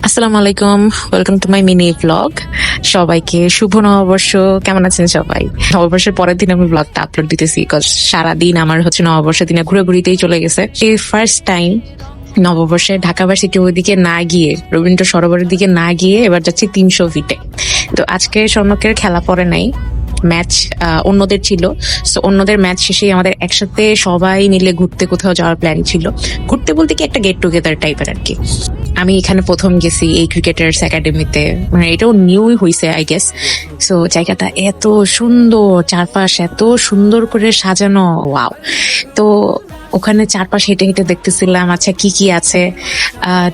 আসসালামু আলাইকুম, welcome to my mini blog. সবাইকে শুভ নববর্ষ। কেমন আছেন সবাই? নববর্ষের পরের দিন আমি ব্লগটা আপলোড দিতেছি, বিকজ সারাদিন আমার নববর্ষের দিনে ঘুরেতেই চলে গেছে। এই ফার্স্ট টাইম নববর্ষে ঢাকা ভার্সিটি ওইদিকে না গিয়ে, রবীন্দ্র সরোবরের দিকে না গিয়ে এবার যাচ্ছি 300 ফিটে। তো আজকে স্বর্ণকের খেলা পড়ে নাই, ম্যাচ অন্যদের ছিল। সো অন্যদের ম্যাচ শেষেই আমাদের একসাথে সবাই মিলে ঘুরতে কোথাও যাওয়ার প্ল্যান ছিল। ঘুরতে বলতে কি একটা গেট টুগেদার টাইপের আর কি। আমি এখানে প্রথম গেছি এই ক্রিকেটার্স একাডেমিতে, মানে এটাও নিউই হয়েছে আই গেস। সো জায়গাটা এত সুন্দর, চারপাশ এত সুন্দর করে সাজানো, ওয়াও। তো ওখানে চারপাশ হেঁটে হেঁটে দেখতেছিলাম আচ্ছা কি কি আছে।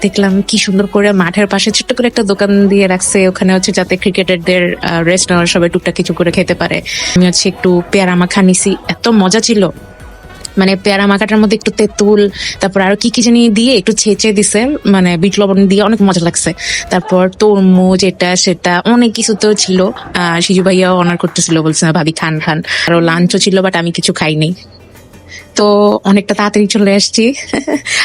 দেখলাম কি সুন্দর করে মাঠের পাশে ছোট্ট করে একটা দোকান দিয়ে রাখছে, ওখানে যাতে ক্রিকেটারদের রেস্ট নেওয়ার সবাই টুকটাক কিছু করে খেতে পারে। আমি একটু পেয়ারা মাখা নিছি, এত মজা ছিল। মানে পেয়ারা মাখাটার মধ্যে একটু তেঁতুল, তারপর আরো কি কি জানি দিয়ে একটু ছেঁচে দিছে, মানে বিট লবণ দিয়ে, অনেক মজা লাগছে। তারপর তরমুজ, এটা সেটা অনেক কিছু তো ছিল। সিজু ভাইয়াও অনার করতেছিল, বলছে ভাবি খান খান। আরো লাঞ্চও ছিল, বাট আমি কিছু খাইনি। তো অনেকটা তাড়াতাড়ি চলে আসছি।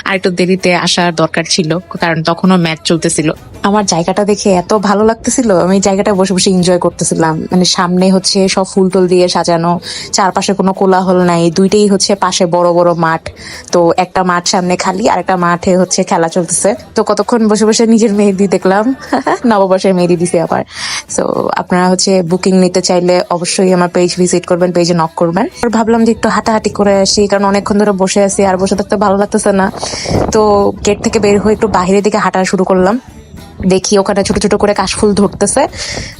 আর একটু দেরিতে আসার দরকার ছিল, কারণ তখনও ম্যাচ চলতেছিল। আমার জায়গাটা দেখে এত ভালো লাগতেছিল, আমি জায়গাটা বসে বসে এনজয় করতেছিলাম। মানে সামনে সব ফুল টুল দিয়ে সাজানো, চারপাশে কোনো কোলাহল নাই, দুইটাই পাশে বড় বড় মাঠ। তো একটা মাঠ সামনে খালি, আর একটা মাঠে খেলা চলতেছে। তো কতক্ষণ বসে বসে নিজের মেহেদি দেখলাম। নববর্ষের মেহেদি দিছে আবার। তো আপনারা বুকিং নিতে চাইলে অবশ্যই আমার পেজ ভিজিট করবেন, পেজে নক করবেন। আর ভাবলাম যে একটু হাঁটাহাঁটি করে আসি, কারণ অনেকক্ষণ ধরে বসে আছি, আর বসে থাকতে ভালো লাগতেছে না। তো গেট থেকে বের হয়ে একটু বাইরের দিকে হাঁটা শুরু করলাম। দেখি ওখানে ছোট ছোট করে কাশফুল ধরতেছে।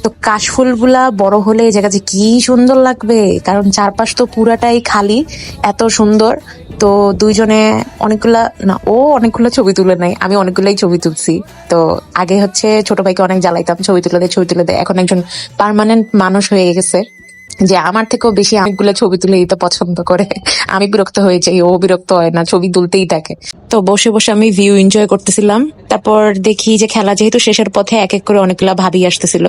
তো কাশফুল গুলা বড় হলে এই জায়গা যে কি সুন্দর লাগবে, কারণ চারপাশ তো পুরাটাই খালি, এত সুন্দর। তো দুইজনে অনেকগুলো ছবি তুলে নেয়, আমি অনেকগুলাই ছবি তুলছি। তো আগে ছোট ভাইকে অনেক জ্বালাইতাম, ছবি তুলে দে। এখন একজন পার্মানেন্ট মানুষ হয়ে গেছে, যে আমার থেকেও বেশি অনেকগুলো ছবি তুলে দিতে পছন্দ করে। আমি বিরক্ত হয়ে যাই, ও বিরক্ত হয় না, ছবি তুলতেই থাকে। তো বসে বসে আমি ভিউ এনজয় করতেছিলাম। তারপর দেখি যে খেলা যেহেতু শেষের পথে, এক এক করে অনেকগুলা ভাবি আসতেছিল।